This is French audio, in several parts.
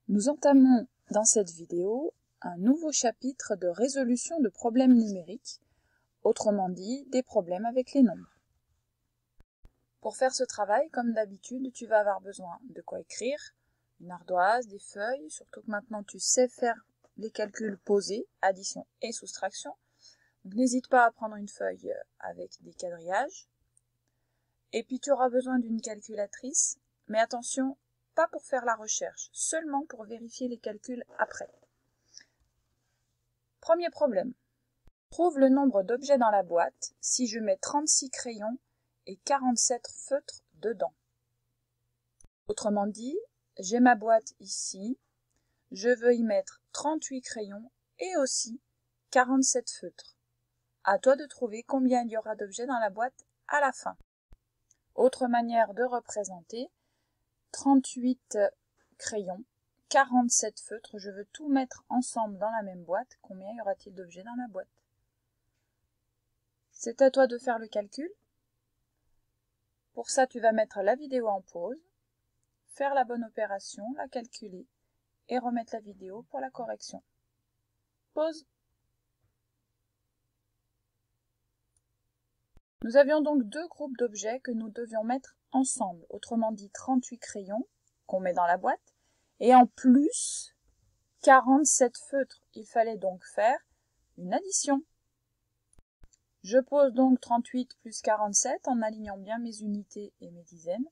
Nous entamons dans cette vidéo un nouveau chapitre de résolution de problèmes numériques, autrement dit des problèmes avec les nombres. Pour faire ce travail, comme d'habitude, tu vas avoir besoin de quoi écrire, une ardoise, des feuilles, surtout que maintenant tu sais faire les calculs posés, addition et soustraction. Donc n'hésite pas à prendre une feuille avec des quadrillages. Et puis tu auras besoin d'une calculatrice, mais attention, pas pour faire la recherche, seulement pour vérifier les calculs après. Premier problème. Trouve le nombre d'objets dans la boîte si je mets 36 crayons et 47 feutres dedans. Autrement dit, j'ai ma boîte ici, je veux y mettre 38 crayons et aussi 47 feutres. À toi de trouver combien il y aura d'objets dans la boîte à la fin. Autre manière de représenter, 38 crayons, 47 feutres, je veux tout mettre ensemble dans la même boîte. Combien y aura-t-il d'objets dans la boîte? C'est à toi de faire le calcul. Pour ça, tu vas mettre la vidéo en pause, faire la bonne opération, la calculer et remettre la vidéo pour la correction. Pause. Nous avions donc deux groupes d'objets que nous devions mettre ensemble, autrement dit 38 crayons qu'on met dans la boîte, et en plus 47 feutres. Il fallait donc faire une addition. Je pose donc 38 plus 47 en alignant bien mes unités et mes dizaines.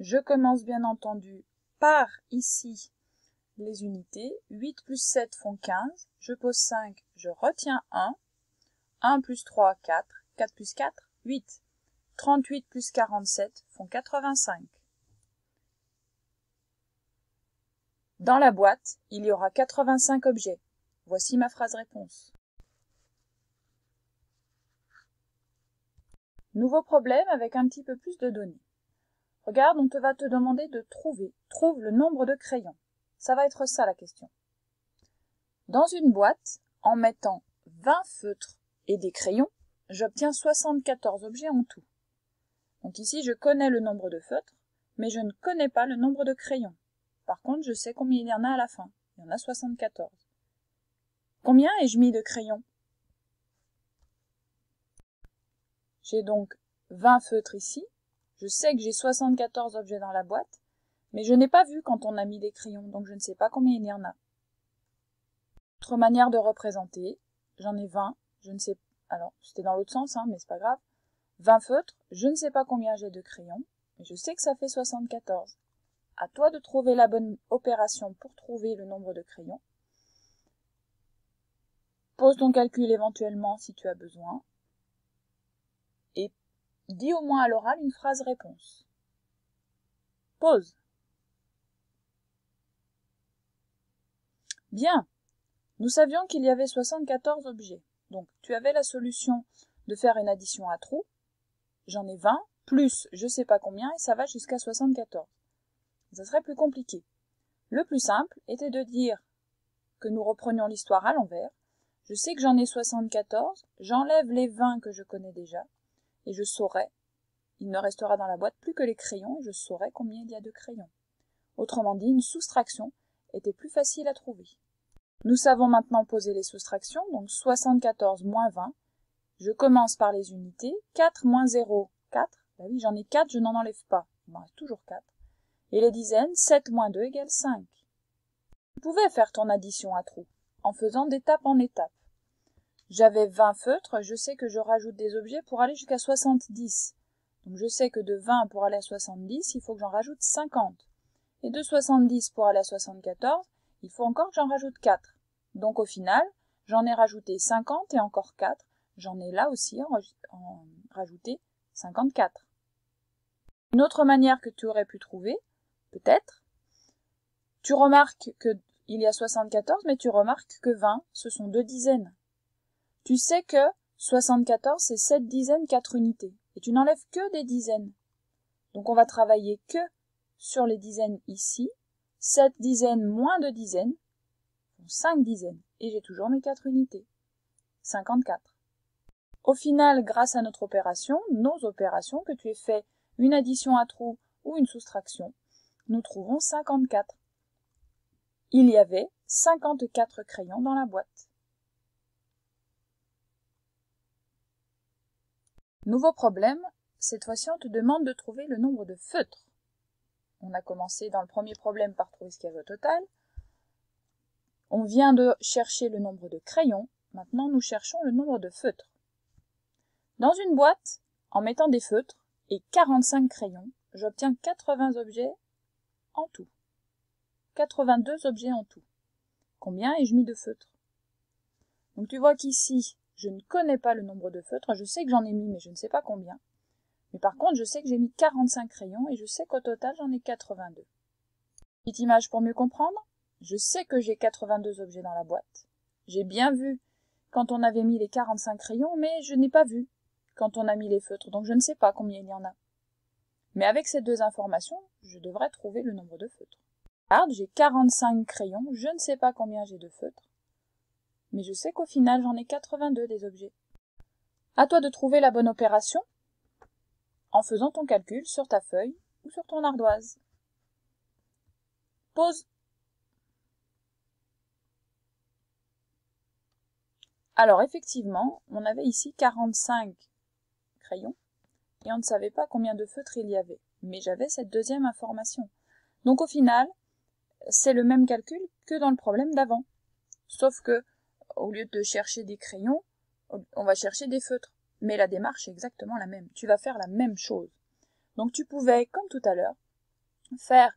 Je commence bien entendu par ici les unités. 8 plus 7 font 15. Je pose 5, je retiens 1. 1 plus 3, 4. 4 plus 4, 8. 38 plus 47 font 85. Dans la boîte, il y aura 85 objets. Voici ma phrase réponse. Nouveau problème avec un petit peu plus de données. Regarde, on va te demander de trouve le nombre de crayons. Ça va être ça la question. Dans une boîte, en mettant 20 feutres et des crayons, j'obtiens 74 objets en tout. Donc ici, je connais le nombre de feutres, mais je ne connais pas le nombre de crayons. Par contre, je sais combien il y en a à la fin. Il y en a 74. Combien ai-je mis de crayons? J'ai donc 20 feutres ici. Je sais que j'ai 74 objets dans la boîte, mais je n'ai pas vu quand on a mis des crayons, donc je ne sais pas combien il y en a. Autre manière de représenter, j'en ai 20, je ne sais, alors c'était dans l'autre sens, mais c'est pas grave. 20 feutres, je ne sais pas combien j'ai de crayons, mais je sais que ça fait 74. À toi de trouver la bonne opération pour trouver le nombre de crayons. Pose ton calcul éventuellement si tu as besoin. Et dis au moins à l'oral une phrase réponse. Pause. Bien. Nous savions qu'il y avait 74 objets. Donc, tu avais la solution de faire une addition à trous. J'en ai 20, plus je ne sais pas combien, et ça va jusqu'à 74. Ça serait plus compliqué. Le plus simple était de dire que nous reprenions l'histoire à l'envers. Je sais que j'en ai 74, j'enlève les 20 que je connais déjà, et je saurai, il ne restera dans la boîte plus que les crayons, et je saurai combien il y a de crayons. Autrement dit, une soustraction était plus facile à trouver. Nous savons maintenant poser les soustractions, donc 74 moins 20. Je commence par les unités. 4 moins 0, 4. Ben oui, j'en ai 4, je n'en enlève pas. Il m'en reste toujours 4. Et les dizaines, 7 moins 2 égale 5. Tu pouvais faire ton addition à trous, en faisant d'étape en étape. J'avais 20 feutres, je sais que je rajoute des objets pour aller jusqu'à 70. Donc je sais que de 20 pour aller à 70, il faut que j'en rajoute 50. Et de 70 pour aller à 74, il faut encore que j'en rajoute 4. Donc au final, j'en ai rajouté 50 et encore 4. J'en ai là aussi en rajouté 54. Une autre manière que tu aurais pu trouver, peut-être, tu remarques qu'il y a 74, mais tu remarques que 20, ce sont 2 dizaines. Tu sais que 74, c'est 7 dizaines, 4 unités. Et tu n'enlèves que des dizaines. Donc on va travailler que sur les dizaines ici. 7 dizaines moins 2 dizaines font 5 dizaines. Et j'ai toujours mes 4 unités. 54. Au final, grâce à notre opération, nos opérations, que tu aies fait une addition à trous ou une soustraction, nous trouvons 54. il y avait 54 crayons dans la boîte. Nouveau problème, cette fois-ci on te demande de trouver le nombre de feutres. On a commencé dans le premier problème par trouver ce qu'il y avait au total. On vient de chercher le nombre de crayons, maintenant nous cherchons le nombre de feutres. Dans une boîte, en mettant des feutres et 45 crayons, j'obtiens 80 objets en tout. 82 objets en tout. Combien ai-je mis de feutres? Donc tu vois qu'ici, je ne connais pas le nombre de feutres, je sais que j'en ai mis, mais je ne sais pas combien. Mais par contre, je sais que j'ai mis 45 crayons et je sais qu'au total, j'en ai 82. Petite image pour mieux comprendre. Je sais que j'ai 82 objets dans la boîte. J'ai bien vu quand on avait mis les 45 crayons, mais je n'ai pas vu quand on a mis les feutres, donc je ne sais pas combien il y en a. Mais avec ces deux informations, je devrais trouver le nombre de feutres. Regarde, j'ai 45 crayons, je ne sais pas combien j'ai de feutres, mais je sais qu'au final, j'en ai 82 des objets. À toi de trouver la bonne opération en faisant ton calcul sur ta feuille ou sur ton ardoise. Pause. Alors effectivement, on avait ici 45 crayons et on ne savait pas combien de feutres il y avait. Mais j'avais cette deuxième information. Donc au final, c'est le même calcul que dans le problème d'avant. Sauf que, au lieu de chercher des crayons, on va chercher des feutres. Mais la démarche est exactement la même. Tu vas faire la même chose. Donc tu pouvais, comme tout à l'heure, faire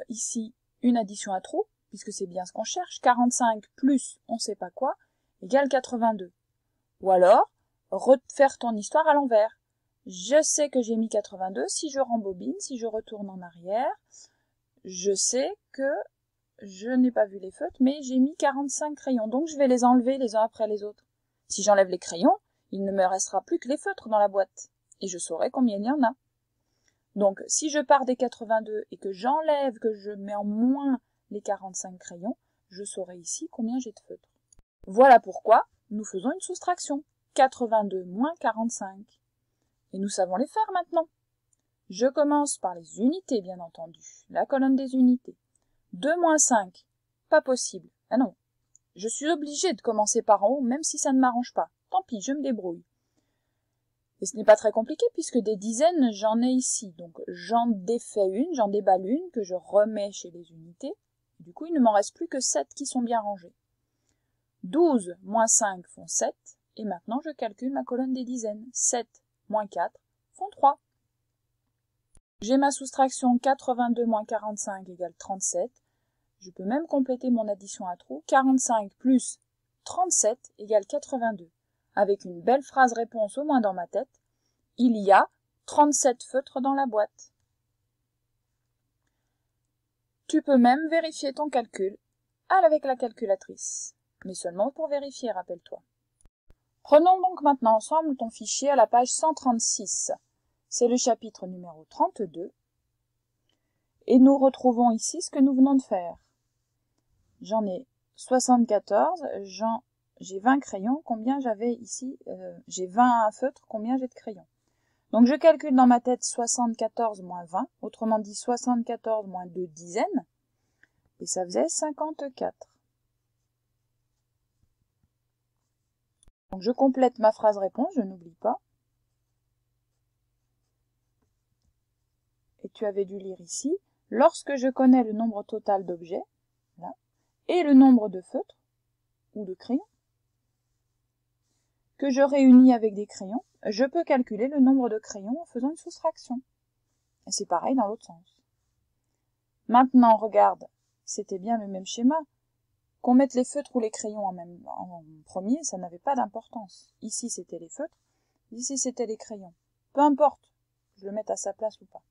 ici une addition à trous, puisque c'est bien ce qu'on cherche. 45 plus on ne sait pas quoi, égale 82. Ou alors, refaire ton histoire à l'envers. Je sais que j'ai mis 82, si je rembobine, si je retourne en arrière, je sais que je n'ai pas vu les feutres, mais j'ai mis 45 crayons, donc je vais les enlever les uns après les autres. Si j'enlève les crayons, il ne me restera plus que les feutres dans la boîte, et je saurai combien il y en a. Donc, si je pars des 82 et que j'enlève, que je mets en moins les 45 crayons, je saurai ici combien j'ai de feutres. Voilà pourquoi nous faisons une soustraction. 82 moins 45. Et nous savons les faire maintenant. Je commence par les unités, bien entendu. La colonne des unités. 2 moins 5. Pas possible. Ah non. Je suis obligée de commencer par en haut, même si ça ne m'arrange pas. Tant pis, je me débrouille. Et ce n'est pas très compliqué, puisque des dizaines, j'en ai ici. Donc j'en défais une, j'en déballe une, que je remets chez les unités. Du coup, il ne m'en reste plus que 7 qui sont bien rangés. 12 moins 5 font 7. Et maintenant, je calcule ma colonne des dizaines. 7 moins 4 font 3. J'ai ma soustraction 82 moins 45 égale 37. Je peux même compléter mon addition à trous. 45 plus 37 égale 82. Avec une belle phrase réponse au moins dans ma tête. Il y a 37 feutres dans la boîte. Tu peux même vérifier ton calcul avec la calculatrice. Mais seulement pour vérifier, rappelle-toi. Prenons donc maintenant ensemble ton fichier à la page 136. C'est le chapitre numéro 32. Et nous retrouvons ici ce que nous venons de faire. J'en ai 74, j'ai 20 crayons. Combien j'avais ici? J'ai 20 feutres, combien j'ai de crayons? Donc je calcule dans ma tête 74 moins 20, autrement dit 74 moins 2 dizaines, et ça faisait 54. Donc je complète ma phrase réponse, je n'oublie pas. Et tu avais dû lire ici, lorsque je connais le nombre total d'objets, là, et le nombre de feutres, ou de crayons, que je réunis avec des crayons, je peux calculer le nombre de crayons en faisant une soustraction. Et c'est pareil dans l'autre sens. Maintenant, regarde, c'était bien le même schéma. Qu'on mette les feutres ou les crayons en premier, ça n'avait pas d'importance. Ici, c'était les feutres, ici, c'était les crayons. Peu importe, je le mette à sa place ou pas.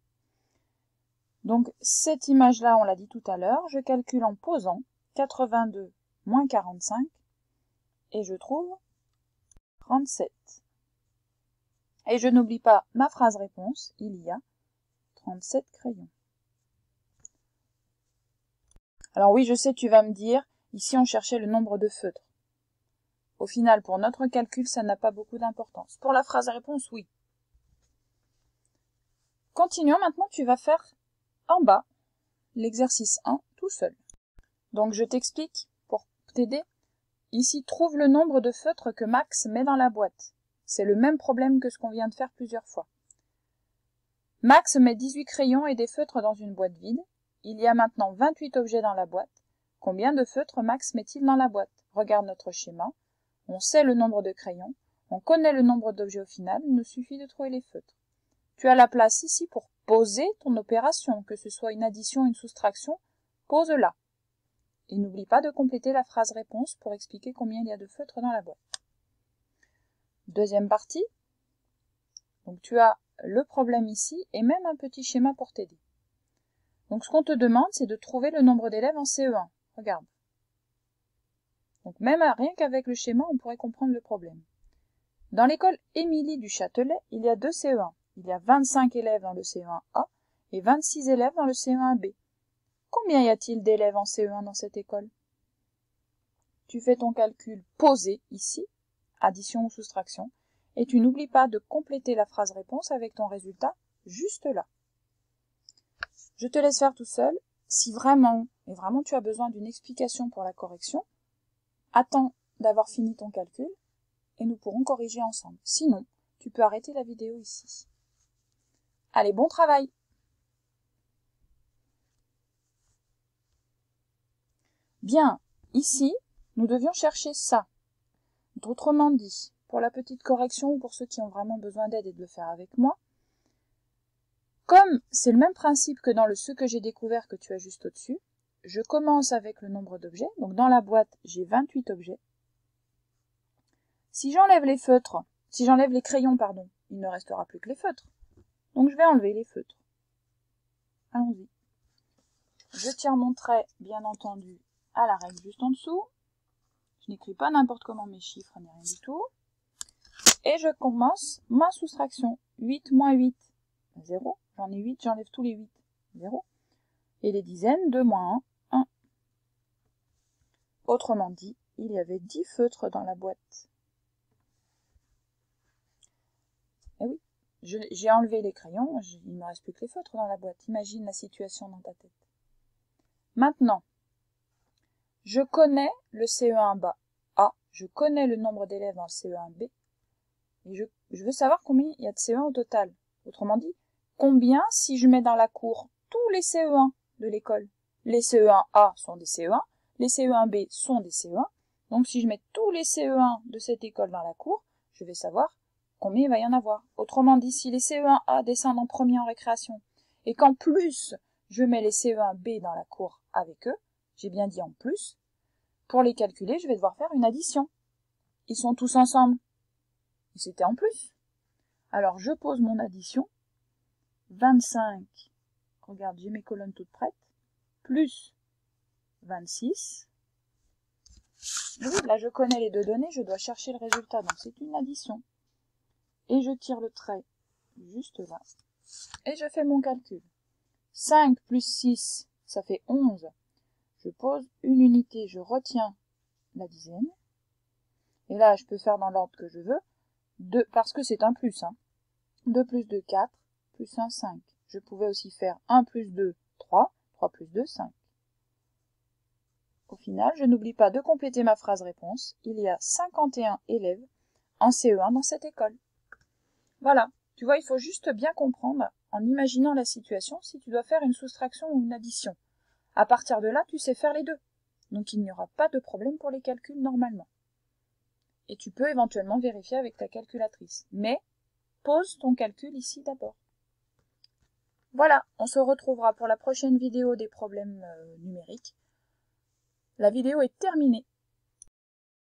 Donc, cette image-là, on l'a dit tout à l'heure, je calcule en posant 82 moins 45, et je trouve 37. Et je n'oublie pas ma phrase réponse, il y a 37 crayons. Alors oui, je sais, tu vas me dire, ici on cherchait le nombre de feutres. Au final, pour notre calcul, ça n'a pas beaucoup d'importance. Pour la phrase réponse, oui. Continuons, maintenant tu vas faire en bas l'exercice 1 tout seul. Donc je t'explique pour t'aider. Ici, trouve le nombre de feutres que Max met dans la boîte. C'est le même problème que ce qu'on vient de faire plusieurs fois. Max met 18 crayons et des feutres dans une boîte vide. Il y a maintenant 28 objets dans la boîte. Combien de feutres Max met-il dans la boîte? Regarde notre schéma. On sait le nombre de crayons. On connaît le nombre d'objets au final. Il nous suffit de trouver les feutres. Tu as la place ici pour poser ton opération, que ce soit une addition ou une soustraction. Pose-la. Et n'oublie pas de compléter la phrase réponse pour expliquer combien il y a de feutres dans la boîte. Deuxième partie. Donc tu as le problème ici et même un petit schéma pour t'aider. Donc ce qu'on te demande, c'est de trouver le nombre d'élèves en CE1. Regarde. Donc même rien qu'avec le schéma, on pourrait comprendre le problème. Dans l'école Émilie du Châtelet, il y a 2 CE1. Il y a 25 élèves dans le CE1A et 26 élèves dans le CE1B. Combien y a-t-il d'élèves en CE1 dans cette école? Tu fais ton calcul posé ici, addition ou soustraction, et tu n'oublies pas de compléter la phrase réponse avec ton résultat juste là. Je te laisse faire tout seul. Si vraiment, et vraiment tu as besoin d'une explication pour la correction, attends d'avoir fini ton calcul et nous pourrons corriger ensemble. Sinon, tu peux arrêter la vidéo ici. Allez, bon travail! Bien, ici, nous devions chercher ça. Autrement dit, pour la petite correction ou pour ceux qui ont vraiment besoin d'aide et de le faire avec moi, comme c'est le même principe que dans le ce que j'ai découvert que tu as juste au-dessus, je commence avec le nombre d'objets. Donc dans la boîte, j'ai 28 objets. Si j'enlève les feutres, si j'enlève les crayons, pardon, il ne restera plus que les feutres. Donc je vais enlever les feutres. Allons-y. Je tire mon trait, bien entendu, à la règle juste en dessous. Je n'écris pas n'importe comment mes chiffres, ni rien du tout. Et je commence ma soustraction. 8 moins 8, 0. J'en ai 8, j'enlève tous les 8, 0. Et les dizaines, 2 moins 1, 1. Autrement dit, il y avait 10 feutres dans la boîte. Et oui, j'ai enlevé les crayons, il ne me reste plus que les feutres dans la boîte. Imagine la situation dans ta tête. Maintenant, je connais le CE1 A, je connais le nombre d'élèves dans le CE1B, et je veux savoir combien il y a de CE1 au total. Autrement dit, combien si je mets dans la cour tous les CE1 de l'école. Les CE1A sont des CE1, les CE1B sont des CE1, donc si je mets tous les CE1 de cette école dans la cour, je vais savoir combien il va y en avoir. Autrement dit, si les CE1A descendent en premier en récréation, et qu'en plus je mets les CE1B dans la cour avec eux, j'ai bien dit en plus, pour les calculer, je vais devoir faire une addition. Ils sont tous ensemble. Et c'était en plus. Alors je pose mon addition. 25, regarde, j'ai mes colonnes toutes prêtes, plus 26. Oui, là je connais les deux données, je dois chercher le résultat, donc c'est une addition. Et je tire le trait juste là. Et je fais mon calcul. 5 plus 6, ça fait 11. Je pose une unité, je retiens la dizaine. Et là, je peux faire dans l'ordre que je veux, 2, parce que c'est un plus. 2 plus 2, 4, plus 1, 5. Je pouvais aussi faire 1 plus 2, 3, 3 plus 2, 5. Au final, je n'oublie pas de compléter ma phrase réponse. Il y a 51 élèves en CE1 dans cette école. Voilà, tu vois, il faut juste bien comprendre, en imaginant la situation, si tu dois faire une soustraction ou une addition. À partir de là, tu sais faire les deux. Donc il n'y aura pas de problème pour les calculs normalement. Et tu peux éventuellement vérifier avec ta calculatrice. Mais pose ton calcul ici d'abord. Voilà, on se retrouvera pour la prochaine vidéo des problèmes numériques. La vidéo est terminée.